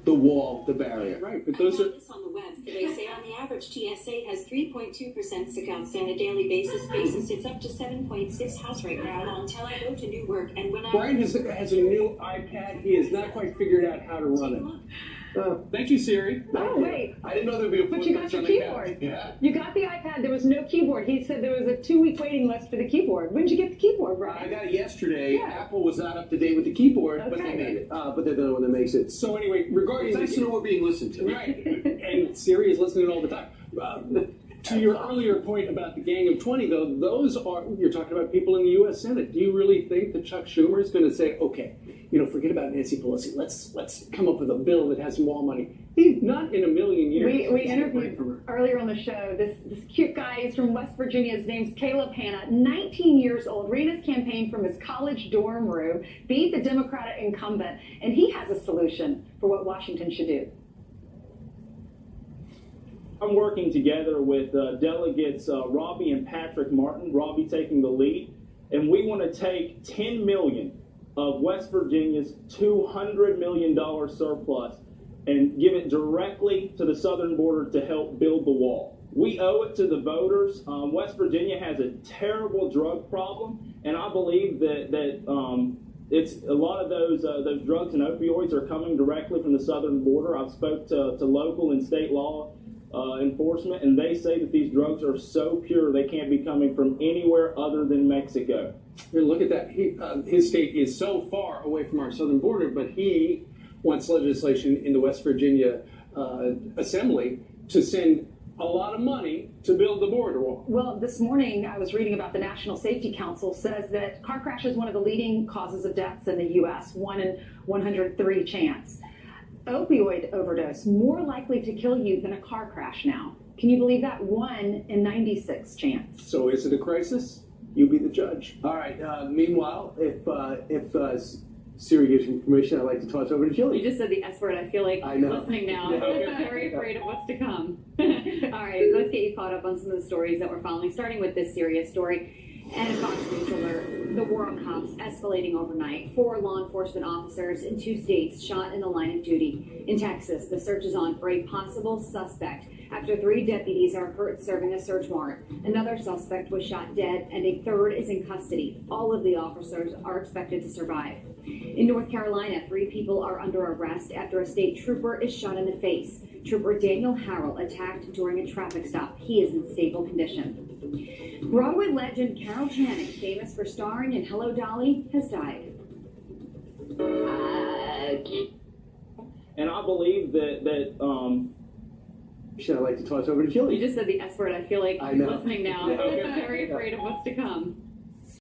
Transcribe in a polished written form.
the wall, the barrier. Right, but those are... this on the web. They say on the average, TSA has 3.2% sick outs on a daily basis. It's up to 7.6 house right now until I go to Newark. And when Brian has a new iPad. He has not quite figured out how to run it. Thank you, Siri. Oh, wait. I didn't know there'd be a But you got your keyboard. Yeah. You got the iPad. There was no keyboard. He said there was a 2-week waiting list for the keyboard. When did you get the keyboard, I Brian? got it yesterday. Yeah. Apple was not up to date with the keyboard, but they Okay. made it. But they're the one that makes it. So anyway, regarding... It's nice to know we're being listened to. Right, and Siri is listening all the time. To your earlier point about the Gang of 20, though, those are, you're talking about people in the U.S. Senate. Do you really think that Chuck Schumer is going to say, okay, forget about Nancy Pelosi, let's come up with a bill that has some wall money? Not in a million years. We interviewed earlier on the show this cute guy. He's from West Virginia. His name's Caleb Hanna, 19 years old, ran his campaign from his college dorm room, beat the Democratic incumbent, and he has a solution for what Washington should do. I'm working together with delegates Robbie and Patrick Martin, Robbie taking the lead, and we want to take $10 million of West Virginia's $200 million surplus and give it directly to the southern border to help build the wall. We owe it to the voters. West Virginia has a terrible drug problem, and I believe that it's a lot of those drugs and opioids are coming directly from the southern border. I've spoke to local and state law enforcement, and they say that these drugs are so pure they can't be coming from anywhere other than Mexico. Here, look at that. His state is so far away from our southern border, but he wants legislation in the West Virginia Assembly to send a lot of money to build the border wall. Well, this morning I was reading about the National Safety Council says that car crash is one of the leading causes of deaths in the U.S., 1 in 103 chance. Opioid overdose, more likely to kill you than a car crash now. Can you believe that? 1 in 96 chance. So is it a crisis? You be the judge. All right. Meanwhile, if Siri gives me permission, I'd like to toss over to Jilly. You just said the S word. I feel like I know. listening now. Yeah. I'm very afraid of what's to come. All right, let's get you caught up on some of the stories that we're following, starting with this serious story. And a Fox News alert, the war on cops escalating overnight. 4 law enforcement officers in 2 states shot in the line of duty. In Texas, the search is on for a possible suspect after 3 deputies are hurt serving a search warrant. Another suspect was shot dead, and a 3rd is in custody. All of the officers are expected to survive. In North Carolina, 3 people are under arrest after a state trooper is shot in the face. Trooper Daniel Harrell attacked during a traffic stop. He is in stable condition. Broadway legend Carol Channing, famous for starring in Hello, Dolly, has died. And I believe that Should I like to toss over to Jilly? You just said the S word. I feel like I know. listening now. Yeah. I'm very afraid of what's to come.